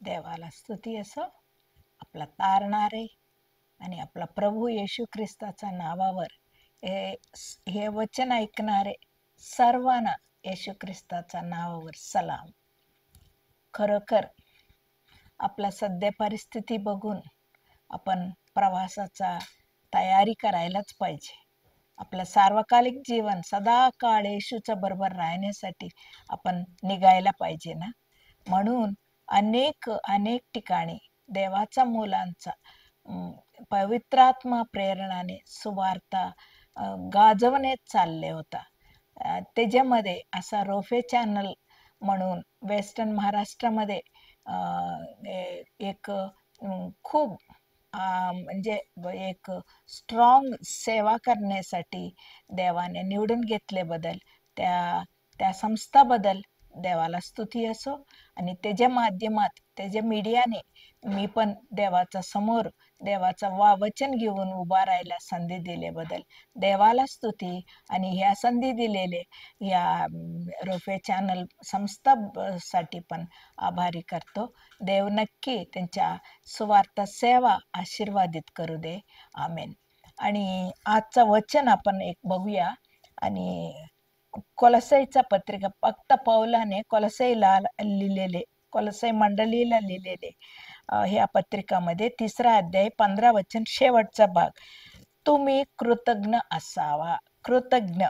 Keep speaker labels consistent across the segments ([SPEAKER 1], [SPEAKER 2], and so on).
[SPEAKER 1] देवाला स्तुती असो. आपला तारणारे आणि आपला प्रभू येशू ख्रिस्ताच्या नावावर हे वचन ऐकणारे सर्वांना येशू ख्रिस्ताच्या नावावर सलाम. खरोखर आपला सध्या परिस्थिती बघून आपण प्रवासाचा तयारी करायलाच पाहिजे. आपलं सार्वकालिक जीवन सदा काळ येशूच्या बरोबर राहण्यासाठी आपण निघायला पाहिजे ना. म्हणून अनेक अनेक ठिकाणी देवाच्या मुलांचा पवित्रात्मा प्रेरणाने सुवार्ता गाजवण्यात चालले होता. त्याच्यामध्ये असा रोफे चॅनल म्हणून वेस्टर्न महाराष्ट्रामध्ये एक खूप म्हणजे एक स्ट्रॉंग सेवा करण्यासाठी देवाने निवडून घेतल्याबद्दल त्या संस्थाबद्दल देवाला स्तुती असो. आणि त्याच्या माध्यमात त्याच्या मीडियाने मी पण देवाचा समोर देवाचा वचन घेऊन उभा राहायला संधी दिल्याबद्दल देवाला स्तुती. आणि ह्या संधी दिलेले या रोफे चॅनल संस्थासाठी पण आभारी करतो. देव नक्की त्यांच्या सुवार्ता सेवा आशीर्वादित करू दे. आमेन. आणि आजचं वचन आपण एक बघूया. आणि कोलोसैचा पत्रिका फक्त पौलाने कोलोसैला लिहिलेले, कोलोसै मंडळीला लिहिलेले ह्या पत्रिकामध्ये 3 अध्याय 15 वचन शेवटचा भाग. तुम्ही कृतज्ञ असावा. कृतज्ञ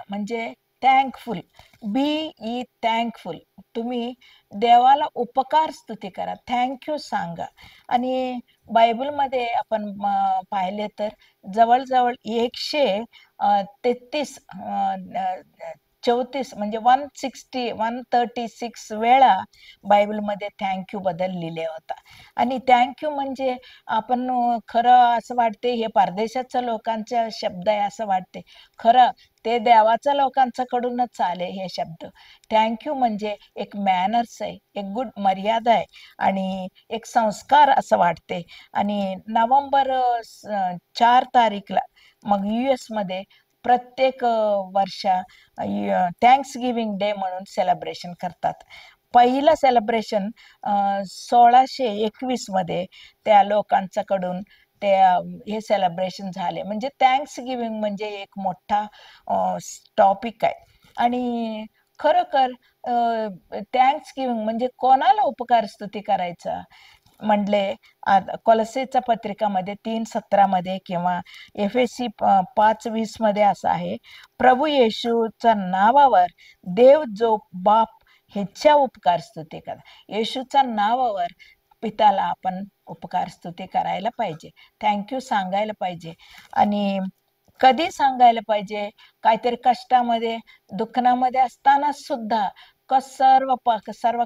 [SPEAKER 1] म्हणजे थँकफुल. बी थँकफुल. तुम्ही देवाला उपकार स्तुती करा, थँक्यू सांगा. आणि बायबलमध्ये आपण पाहिले तर जवळजवळ 133 म्हणजे 136 वेळा बायबलमध्ये थँक्यू बद्दल लिहिले होता. आणि थँक्यू म्हणजे आपण खरं असं वाटते हे परदेशाच्या लोकांचा शब्द आहे असं वाटते. खरं ते देवाच्या लोकांच्याकडूनच आले हे शब्द. थँक्यू म्हणजे एक मॅनर्स आहे, एक गुड मर्यादा आहे आणि एक संस्कार असं वाटते. आणि नोव्हेंबर 4 तारीखला मग US मध्ये प्रत्येक वर्ष थँक्स गिव्हिंग डे म्हणून सेलिब्रेशन करतात. पहिलं सेलिब्रेशन 1621 मध्ये त्या लोकांच्याकडून हे सेलिब्रेशन झाले. म्हणजे थँक्स गिव्हिंग म्हणजे एक मोठा टॉपिक आहे. आणि खरोखर थँक्स गिव्हिंग म्हणजे कोणाला उपकार स्तुती करायचा म्हणले कोलोसेच्या पत्रिकामध्ये 3:17 मध्ये किंवा एफएसी 5:20 मध्ये असं आहे. प्रभू येशूच्या नावावर देव जो बाप ह्याच्या उपकार स्तुती करा. येशूच्या नावावर पिताला आपण उपकार स्तुती करायला पाहिजे, थँक्यू सांगायला पाहिजे. आणि कधी सांगायला पाहिजे? काहीतरी कष्टामध्ये दुःखामध्ये असताना सुद्धा सर्व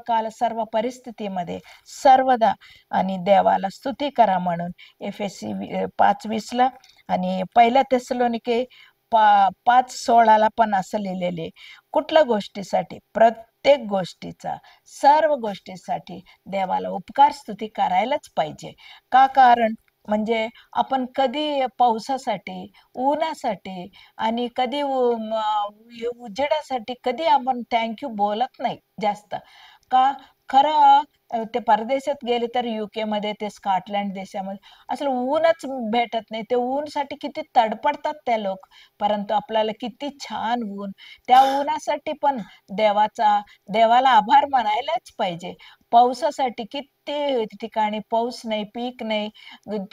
[SPEAKER 1] काल सर्व परिस्थितीमध्ये सर्वदा आणि देवाला स्तुती करा म्हणून एफएसी 5:20 आणि 1 तेसलोनिके 5:16 पण असं लिहिलेले. कुठल्या गोष्टीसाठी? प्रत्येक गोष्टीचा, सर्व गोष्टीसाठी देवाला उपकार स्तुती करायलाच पाहिजे. का? कारण म्हणजे आपण कधी पावसासाठी, उन्हासाठी आणि कधी उजेडासाठी कधी आपण थँक्यू बोलत नाही जास्त. का? खरं ते परदेशात गेले तर UK मध्ये ते स्कॉटलंड देशामध्ये असं ऊनच भेटत नाही. ते ऊनसाठी किती तडपडतात त्या लोक. परंतु आपल्याला किती छान ऊन. त्या ऊनासाठी पण देवाला आभार मानायलाच पाहिजे. पावसासाठी किती ठिकाणी पाऊस नाही, पीक नाही,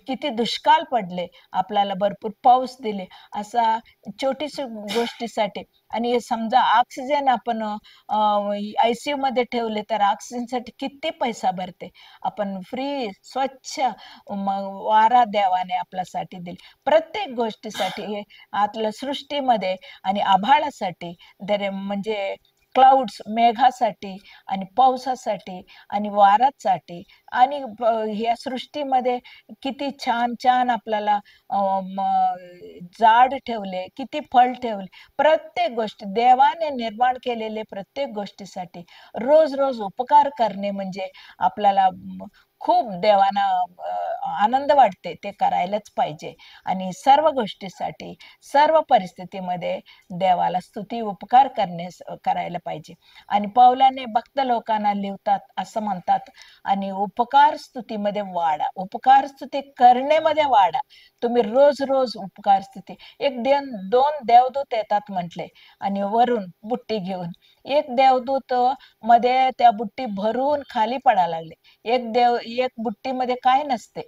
[SPEAKER 1] किती दुष्काळ पडले. आपल्याला भरपूर पाऊस दिले. असा छोटीशी गोष्टीसाठी. आणि समजा ऑक्सिजन आपण ICU मध्ये ठेवले तर ऑक्सिजनसाठी किती पैसा भरते. आपण फ्री स्वच्छ वारा देवाने आपल्यासाठी दिली. प्रत्येक गोष्टीसाठी आतल्या सृष्टीमध्ये आणि आभाळासाठी म्हणजे क्लाउड्स मेघासाठी आणि पावसासाठी आणि वारासाठी आणि ह्या सृष्टीमध्ये किती छान छान आपल्याला झाड ठेवले, किती फळ ठेवले. प्रत्येक गोष्टी देवाने निर्माण केलेले प्रत्येक गोष्टीसाठी रोज रोज उपकार करणे म्हणजे आपल्याला खूप देवाना आनंद वाटते, ते करायलाच पाहिजे. आणि सर्व गोष्टीसाठी, सर्व परिस्थितीमध्ये देवाला स्तुती उपकार करायला पाहिजे. आणि पौलाने भक्त लोकांना लिहतात असं म्हणतात, आणि उपकार स्तुतीमध्ये वाढा, उपकार स्तुती करण्यामध्ये वाढा. तुम्ही रोज रोज उपकार स्तुती, एक दोन देवदूत येतात म्हटले, आणि वरून बुट्टी घेऊन एक देवदूत मध्ये त्या बुट्टी भरून खाली पडायला लागले. एक बुट्टीमध्ये काय नसते,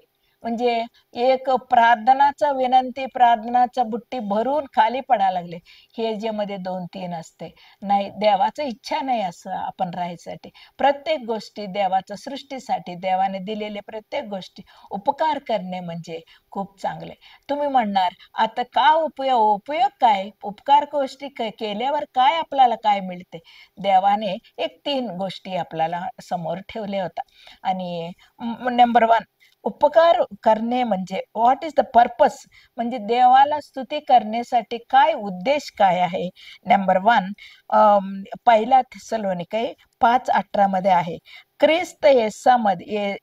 [SPEAKER 1] म्हणजे एक प्रार्थनाचा बुट्टी भरून खाली पडायला लागले. हे जे मध्ये 2-3 असते. नाही, देवाचं इच्छा नाही असं आपण राहायसाठी. प्रत्येक गोष्टी देवाच्या सृष्टीसाठी, देवाने दिलेले प्रत्येक गोष्टी उपकार करणे म्हणजे खूप चांगले. तुम्ही म्हणणार, आता का उपयोग काय? उपकार गोष्टी केल्यावर काय आपल्याला काय मिळते? देवाने एक 3 गोष्टी आपल्याला समोर ठेवल्या होत्या. आणि नंबर 1, उपकार करणे म्हणजे व्हॉट इज द पर्पज, म्हणजे देवाला स्तुती करण्यासाठी काय उद्देश काय आहे? नंबर 1, पहिला थेसलोनिके 5:18 मध्ये आहे, ख्रिस्त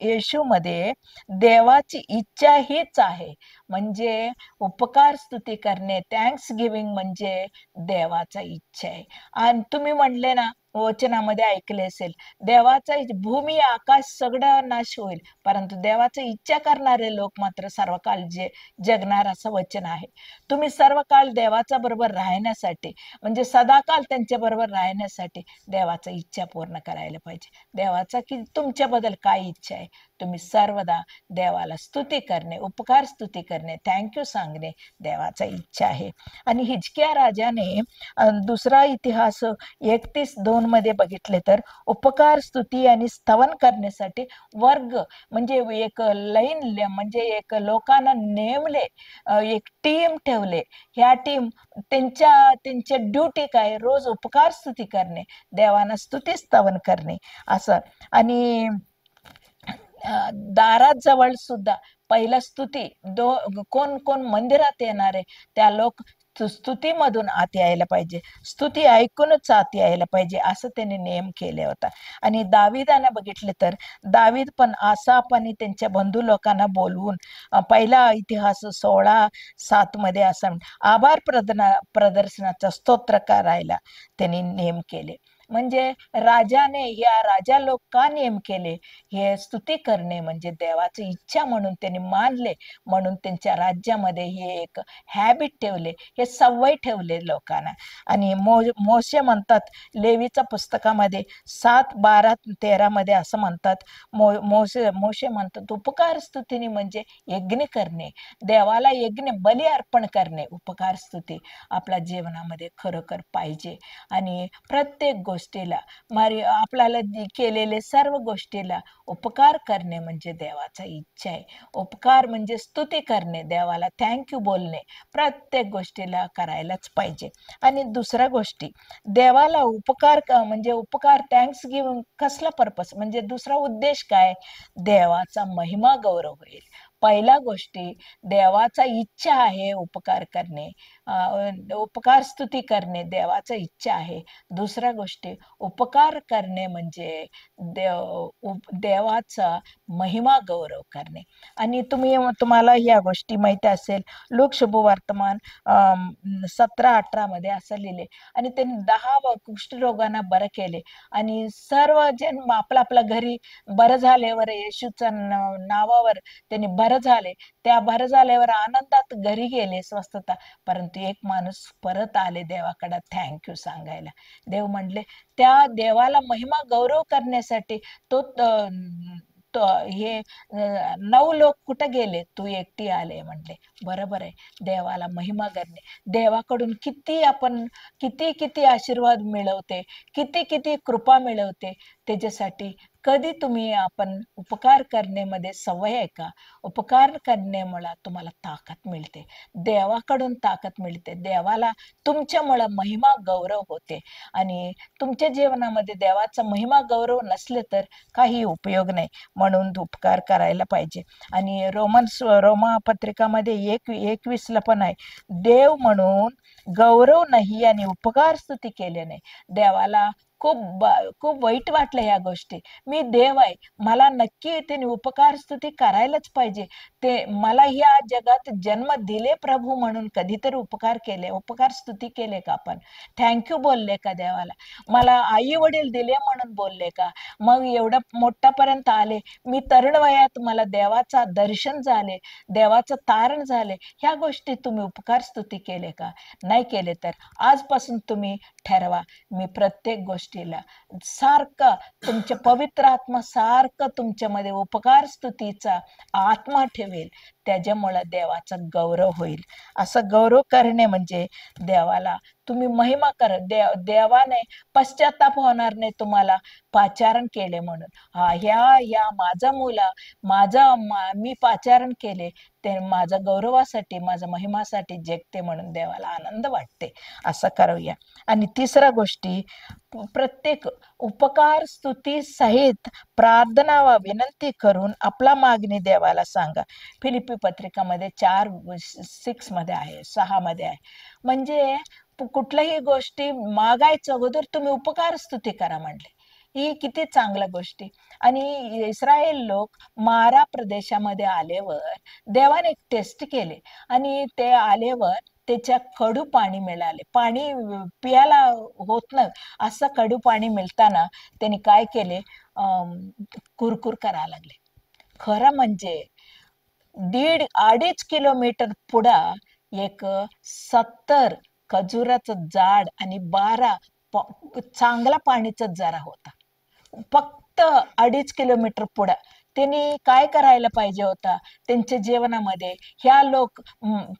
[SPEAKER 1] येशूमध्ये देवाची इच्छा हीच आहे. म्हणजे उपकार स्तुती करणे, थँक्स गिव्हिंग म्हणजे देवाचा इच्छा आहे. आणि तुम्ही म्हणले ना, वचनामध्ये ऐकले असेल, देवाचा भूमी आकाश सगळं नाश होईल, परंतु देवाची इच्छा करणारे लोक मात्र सर्वकाळ जगणार, असं वचन आहे. तुम्ही सर्वकाळ देवाच्या बरोबर राहण्यासाठी, म्हणजे सदाकाळ त्यांच्या बरोबर राहण्यासाठी देवाची इच्छा पूर्ण करायला पाहिजे. देवाचा की तुमच्याबद्दल काय इच्छा आहे, तुम्ही सर्वदा देवाला स्तुती करणे, उपकार स्तुती करणे, थँक्यू सांगणे देवाचा इच्छा आहे. आणि हिजकिया राजाने दुसरा इतिहास 31:2 मध्ये बघितले तर, उपकार स्तुती आणि स्तवन करण्यासाठी वर्ग, म्हणजे एक लाईन, म्हणजे एक लोकांना नेमले, एक टीम ठेवले. ह्या टीम त्यांच्या ड्युटी काय, रोज उपकार स्तुती करणे, देवाना स्तुती स्तवन करणे असं. आणि दारात जवळ सुद्धा पहिला स्तुती, कोण कोण मंदिरात येणारे त्या लोक स्तुतीमधून आत यायला पाहिजे, स्तुती ऐकूनच आत यायला पाहिजे, असं त्यांनी नियम केले होता. आणि दाविदाने बघितले तर, दावीद पण आसाप आणि त्यांच्या बंधू लोकांना बोलवून पहिला इतिहास 16:7 मध्ये असं आभार प्रदर्शनाचा स्तोत्र करायला त्यांनी नियम केले. म्हणजे राजा लोक का नियम केले? हे स्तुती करणे म्हणजे देवाची इच्छा म्हणून त्यांनी मानले, म्हणून त्यांच्या राज्यामध्ये हे एक हॅबिट ठेवले, हे सवय ठेवले लोकांना. आणि मोशे म्हणतात लेवीच्या पुस्तकामध्ये 7:12-13 मध्ये असं म्हणतात, मोशे म्हणतात, उपकार स्तुतीने म्हणजे यज्ञ करणे, देवाला यज्ञ बली अर्पण करणे. उपकार स्तुती आपल्या जीवनामध्ये खरोखर पाहिजे. आणि प्रत्येक गोष्टीला, आपल्याला केलेले सर्व गोष्टीला उपकार करणे म्हणजे देवाचा इच्छा आहे. उपकार म्हणजे स्तुती करणे, देवाला थँक्यू बोलणे, प्रत्येक गोष्टीला करायलाच पाहिजे. आणि दुसऱ्या गोष्टी, देवाला म्हणजे उपकार थँक्स गिव्हिंग कसला पर्पस, म्हणजे दुसरा उद्देश काय? देवाचा महिमा गौरव होईल. पहिला गोष्टी, देवाचा इच्छा आहे उपकार करणे, उपकार स्तुती करणे देवाचा इच्छा आहे. दुसऱ्या गोष्टी, उपकार करणे म्हणजे देवाचा महिमा गौरव करणे. आणि तुम्हाला या गोष्टी माहिती असेल, लोक शुभवर्तमान 17:18 मध्ये असं लिहिले, आणि त्यांनी 10 कुष्ठरोगांना बरं केले. आणि सर्व जण आपल्या घरी बरं झाल्यावर, येशूच्या नावावर त्यांनी बरं झाले, त्या बरं झाल्यावर आनंदात घरी गेले, स्वस्थता. परंतु एक माणूस परत आले देवाकडे थँक्यू सांगायला. देव म्हणले, त्या देवाला महिमा गौरव करण्यासाठी तो हे 9 लोक कुठे गेले, तू एकटी आले म्हणले. बरोबर आहे, देवाला महिमा करणे, देवाकडून किती किती आशीर्वाद मिळवते, किती किती कृपा मिळवते. त्याच्यासाठी कधी आपण उपकार करण्यामध्ये सवय आहे का? उपकार करण्यामुळे तुम्हाला ताकद मिळते, देवाकडून ताकद मिळते, देवाला तुमच्यामुळे महिमा गौरव होते. आणि तुमच्या जीवनामध्ये देवाचा महिमा गौरव नसले तर काही उपयोग नाही, म्हणून उपकार करायला पाहिजे. आणि रोमा पत्रिकामध्ये 21:21 पण आहे, देव म्हणून गौरव नाही आणि उपकार स्तुती केले नाही. देवाला खूप वाईट वाटलं ह्या गोष्टी. मी देव आहे, मला नक्की त्याने उपकार स्तुती करायलाच पाहिजे. ते मला ह्या जगात जन्म दिले प्रभू म्हणून कधीतरी उपकार केले, उपकार स्तुती केले का आपण? थँक बोलले का देवाला? मला आई वडील दिले म्हणून बोलले का? मग एवढं मोठ्यापर्यंत आले, मी तरुण वयात मला देवाचा दर्शन झाले, देवाचं तारण झाले, ह्या गोष्टी तुम्ही उपकार स्तुती केले का? नाही केले तर आजपासून तुम्ही ठरवा, मी प्रत्येक गोष्टीला सारखं तुमचे पवित्र आत्मा सारखं तुमच्यामध्ये उपकार स्तुतीचा आत्मा ठेवेल. त्याच्यामुळे देवाचा गौरव होईल. असं गौरव करणे म्हणजे देवाला तुम्ही महिमा कर. देवाने पश्चाताप होणार नाही तुम्हाला पाचारण केले म्हणून. ह्या माझा मुला मी पाचारण केले, ते माझ्या गौरवासाठी माझ्या महिमासाठी जगते म्हणून देवाला आनंद वाटते. असं करूया. आणि तिसऱ्या गोष्टी, प्रत्येक उपकार स्तुती सहित प्रार्थना व विनंती करून आपला मागणी देवाला सांगा. फिलिप्पी पत्रिकामध्ये 4:6 मध्ये आहे, 6 मध्ये आहे. म्हणजे कुठल्याही गोष्टी मागायचं अगोदर तुम्ही उपकार स्तुती करा म्हणले. ही किती चांगल्या गोष्टी. आणि इस्रायल लोक मारा प्रदेशामध्ये आल्यावर देवाने एक टेस्ट केले आणि ते आल्यावर त्याच्या कडू पाणी मिळाले. पाणी पियाला होत नाही असं कडू पाणी मिळताना त्यांनी काय केले, कुरकुर करायला लागले. खरं म्हणजे 2.5 किलोमीटर पुढं एक 70 खजुराचं झाड आणि 12 चांगला पाणीचा झरा होता. फक्त 2.5 किलोमीटर पुढं. त्यांनी काय करायला पाहिजे होता त्यांच्या जीवनामध्ये? ह्या लोक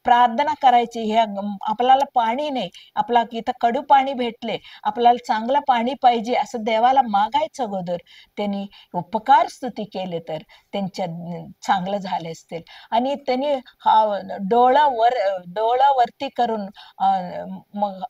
[SPEAKER 1] प्रार्थना करायची, ह्या आपल्याला पाणी नाही, आपला इथं कडू पाणी भेटले, आपल्याला चांगलं पाणी पाहिजे असं देवाला मागायचं अगोदर त्यांनी उपकार स्तुती केले तर त्यांच्या चांगलं झाले असतील. आणि त्यांनी डोळा वरती करून मग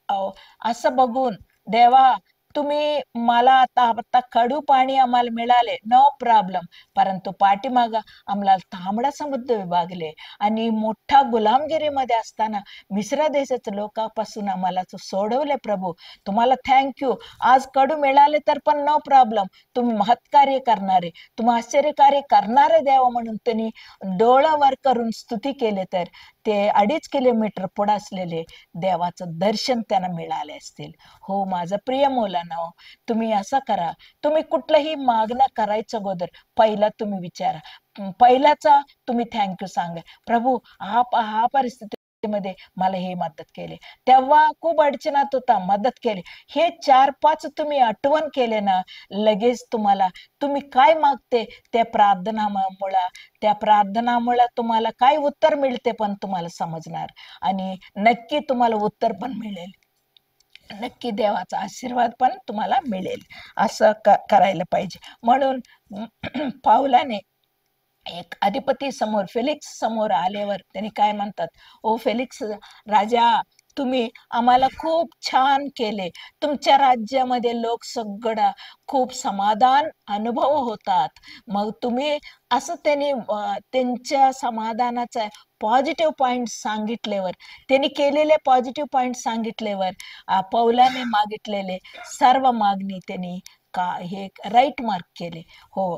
[SPEAKER 1] असं बघून, देवा तुम्ही मला आता कडू पाणी आम्हाला मिळाले, नो प्रॉब्लेम, परंतु पाठीमाग आम्हाला तांबडा समुद्र विभागले आणि मोठा गुलामगिरीमध्ये असताना मिश्र देशाच्या लोकांपासून आम्हाला सोडवले. प्रभू तुम्हाला थँक्यू. आज कडू मिळाले तर पण नो प्रॉब्लेम, तुम्ही महत्कार्य करणारे, तुम्ही आश्चर्यकार्य करणारे देव म्हणून त्यांनी डोळावर करून स्तुती केले तर ते 2.5 किलोमीटर पुढे असलेले देवाचं दर्शन त्यांना मिळाले असतील. हो माझं प्रिय मुलांनो, तुम्ही असं करा. तुम्ही कुठलंही मागणं करायचं अगोदर पहिला तुम्ही विचारा, पहिल्याचा तुम्ही थँक्यू सांगा. प्रभू हा परिस्थितीमध्ये मला हे मदत केले, तेव्हा खूप अडचणात होता, मदत केली. हे 4-5 तुम्ही आठवण केले ना, लगेच तुम्हाला तुम्ही काय मागते त्या प्रार्थनामुळे तुम्हाला काय उत्तर मिळते पण तुम्हाला समजणार. आणि नक्की तुम्हाला उत्तर पण मिळेल, नक्की देवाचा आशीर्वाद पण तुम्हाला मिळेल. असं करायला पाहिजे. म्हणून पावलाने एक अधिपती समोर, फेलिक्स समोर आल्यावर त्यांनी काय म्हणतात, ओ फेलिक्स राजा, तुम्ही आम्हाला खूप छान केले. तुमच्या राज्यामध्ये लोक सगळं खूप समाधान अनुभव होतात. मग तुम्ही असं त्यांच्या समाधानाचा पॉझिटिव्ह पॉइंट सांगितल्यावर, त्यांनी केलेले पॉझिटिव्ह पॉइंट सांगितल्यावर पौलाने मागितलेले सर्व मागणी त्यांनी हे राईट मार्क केले. हो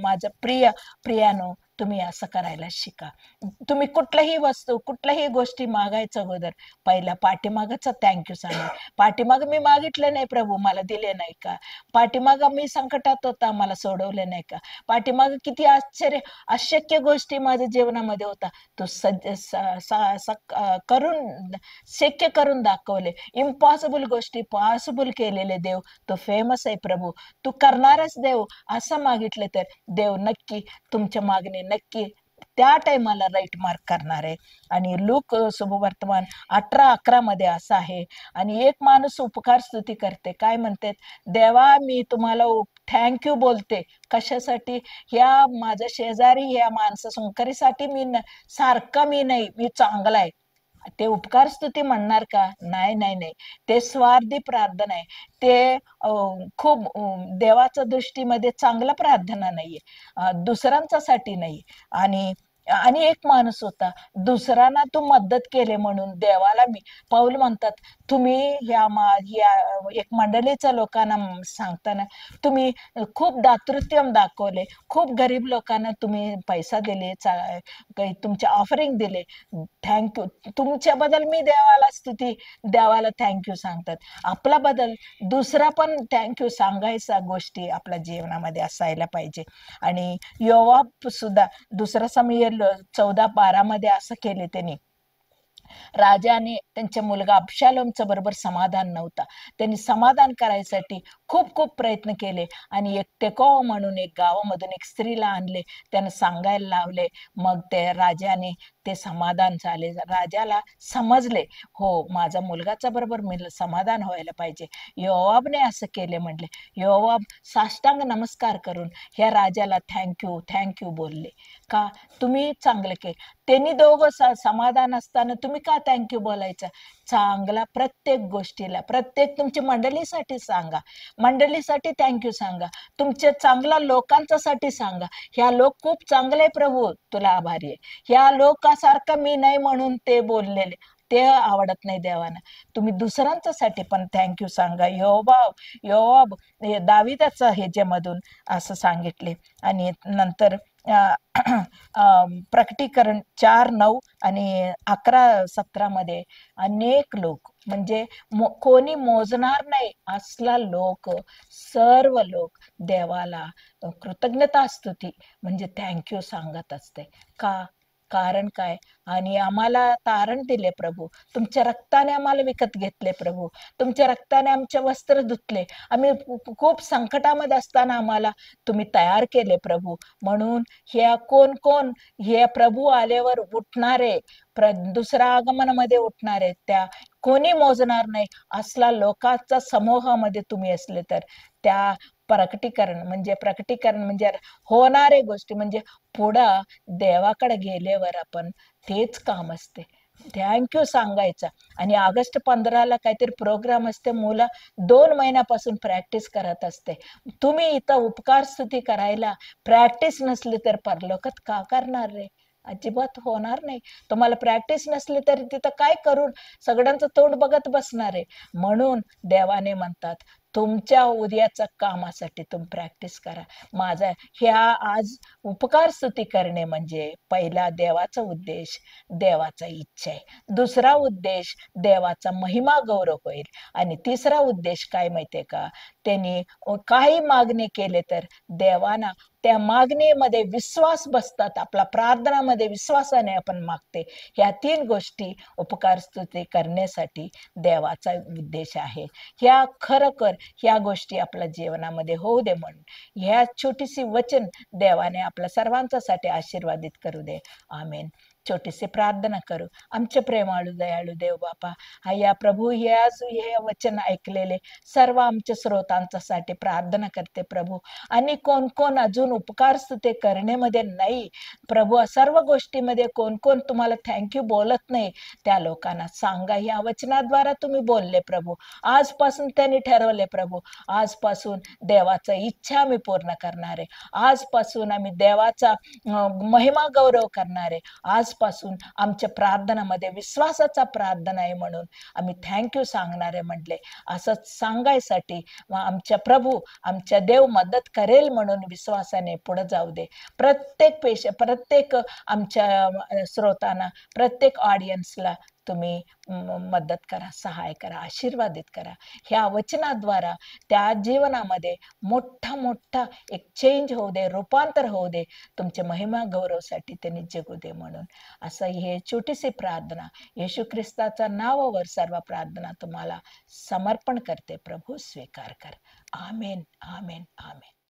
[SPEAKER 1] माझं प्रियानो, तुम्ही असं करायला शिका. तुम्ही कुठल्याही वस्तू, कुठल्याही गोष्टी मागायचं अगोदर पहिला पाठीमागचं थँक्यू सांगा. पाठीमाग मी मागितलं नाही प्रभू, मला दिले नाही का? पाठीमाग मी संकटात होता, मला सोडवले नाही का? पाठीमाग किती अशक्य गोष्टी माझ्या जीवनामध्ये होता, तो करून शक्य करून दाखवले. इम्पॉसिबल गोष्टी पॉसिबल केलेले देव तो फेमस आहे. प्रभू तू करणारच देव, असं मागितले तर देव नक्की तुमच्या मागणी नक्की त्या टाइमाला राईट मार्क करणार आहे. आणि लूक शुभवर्तमान 18:11 मध्ये असं आहे. आणि एक माणूस उपकार स्तुती करते, काय म्हणते, देवा मी तुम्हाला थँक्यू बोलते. कशासाठी? ह्या माझ्या शेजारी ह्या माणसा सुंकरीसाठी सारखं मी नाही, मी चांगला आहे. ते उपकार स्तुती म्हणणार का? नाही नाही नाही, ते स्वार्थी प्रार्थना आहे. ते खूप देवाच्या दृष्टीमध्ये चांगला प्रार्थना नाहीये, दुसऱ्यांच्यासाठी नाही. आणि आणि एक माणूस होता, दुसऱ्यांना तू मदत केले म्हणून देवाला मी, पाऊल म्हणतात, तुम्ही या एक मंडळीच्या लोकांना सांगताना तुम्ही खूप दातृत्व दाखवले, खूप गरीब लोकांना तुम्ही पैसा दिले, काही तुमचे ऑफरिंग दिले, थँक्यू. तुमच्याबद्दल मी देवाला स्तुती, देवाला थँक्यू सांगतात. आपला बदल दुसरा पण थँक्यू सांगायचा गोष्टी आपल्या जीवनामध्ये असायला पाहिजे. आणि योवाब सुद्धा दुसरा समूएल 14:12 मध्ये असं केले त्यांनी. राजाने त्यांच्या मुलगा अबशालोमच्या बरोबर समाधान नव्हता. त्यांनी समाधान करायसाठी खूप खूप प्रयत्न केले आणि एक तेकोवा म्हणून एक गावामधून एक स्त्रीला आणले, त्यानं सांगायला लावले. मग ते राजाने ते समाधान झाले. राजाला समजले, हो माझा मुलगाच्या बरोबर मी समाधान व्हायला पाहिजे. योवाबने असं केले म्हटले. योवाब साष्टांग नमस्कार करून ह्या राजाला थँक्यू थँक्यू बोलले. का? तुम्ही चांगलं केलं. त्यांनी दोघं समाधान असताना तुम्ही का थँक्यू बोलायचं? चांगला प्रत्येक गोष्टीला, प्रत्येक तुमच्या मंडळीसाठी सांगा, मंडळीसाठी थँक्यू सांगा, तुमच्या चांगल्या लोकांच्यासाठी सांगा. ह्या लोक खूप चांगले प्रभू, तुला आभारी आहे. ह्या लोकांसारखं मी नाही म्हणून ते बोललेले, ते आवडत नाही देवाना. तुम्ही दुसऱ्यांच्यासाठी पण थँक्यू सांगा. योवाब दाविदाचं ह्याच्यामधून असं सांगितले. आणि नंतर प्रकटीकरण 4:9 आणि 11:17 मध्ये अनेक लोक, म्हणजे कोणी मोजणार नाही असला लोक, सर्व लोक देवाला कृतज्ञता स्तुती म्हणजे थँक्यू सांगत असते. का? कारण काय? आणि आम्हाला तारण दिले प्रभू, तुमच्या रक्ताने आम्हाला विकत घेतले प्रभू, तुमच्या रक्ताने आमचे वस्त्र धुतले, आम्ही खूप संकटामध्ये असताना आम्हाला तुम्ही तयार केले प्रभू. म्हणून ह्या कोण कोण हे प्रभू आल्यावर उठणारे, दुसऱ्या आगमनामध्ये उठणारे, त्या कोणी मोजणार नाही असला लोकांचा समूहामध्ये तुम्ही असले तर त्या प्रकटीकरण म्हणजे होणारे गोष्टी, म्हणजे पुढं देवाकडे गेल्यावर आपण तेच काम असते, थँक्यू सांगायचा. आणि ऑगस्ट 15ला काहीतरी प्रोग्राम असते, मुलं 2 महिन्यापासून प्रॅक्टिस करत असते. तुम्ही इथं उपकार स्तुती करायला प्रॅक्टिस नसली तर परलोकात का करणार रे? अजिबात होणार नाही. तुम्हाला प्रॅक्टिस नसली तरी तिथं काय करून सगळ्यांचं तोंड बघत बसणार आहे. म्हणून देवाने म्हणतात, तुमच्या उद्याच्या कामासाठी तुम्ही प्रॅक्टिस करा. माझा ह्या आज उपकार स्तुती करणे म्हणजे पहिला देवाचा उद्देश, देवाचा इच्छा आहे. दुसरा उद्देश देवाचा महिमा गौरव होईल. आणि तिसरा उद्देश काय माहितीये का? त्यांनी काही मागणी केले तर देवाना त्या मागणीमध्ये विश्वास बसतात. आपला प्रार्थनामध्ये विश्वासाने आपण मागते. ह्या 3 गोष्टी उपकार स्तुती करण्यासाठी देवाचा उद्देश आहे. ह्या खरोखर ह्या गोष्टी आपल्या जीवनामध्ये होऊ दे म्हणून ह्या छोटीशी वचन देवाने आपल्या सर्वांच्यासाठी आशीर्वादित करू दे. आमेन. छोटीशी प्रार्थना करू. आमचे प्रेमाळू दयाळू देव बापा, या प्रभू हे वचन ऐकलेले सर्व आमच्या श्रोतांच्यासाठी प्रार्थना करते प्रभू. आणि कोण कोण अजून उपकार स्तुती करण्यामध्ये नाही प्रभू, सर्व गोष्टीमध्ये कोण कोण तुम्हाला थँक्यू बोलत नाही, त्या लोकांना सांगा. या वचनाद्वारा तुम्ही बोलले प्रभू. आजपासून त्यांनी ठरवले प्रभू, आजपासून देवाचा इच्छा आम्ही पूर्ण करणार आहे. आजपासून आम्ही देवाचा महिमा गौरव करणार आहे. आजपासून आमच्या प्रार्थनामध्ये विश्वासाचा प्रार्थना आहे म्हणून आम्ही थँक्यू सांगणार आहे म्हटले. असंच सांगायसाठी आमच्या प्रभू, आमच्या देव मदत करेल म्हणून विश्वासाने पुढे जाऊ दे. प्रत्येक आमच्या श्रोतांना, प्रत्येक ऑडियन्सला तुम्ही मदत करा, सहाय करा, आशीर्वादित करा. ह्या वचनाद्वारा त्या जीवनामध्ये मोठा एक चेंज होऊ दे, रूपांतर होऊ दे, तुमच्या महिमा गौरवसाठी त्यांनी जगू दे म्हणून. असं हे छोटीशी प्रार्थना येशू ख्रिस्ताच्या नावावर सर्व प्रार्थना तुम्हाला समर्पण करते. प्रभू स्वीकार कर. आमेन, आमेन, आमेन.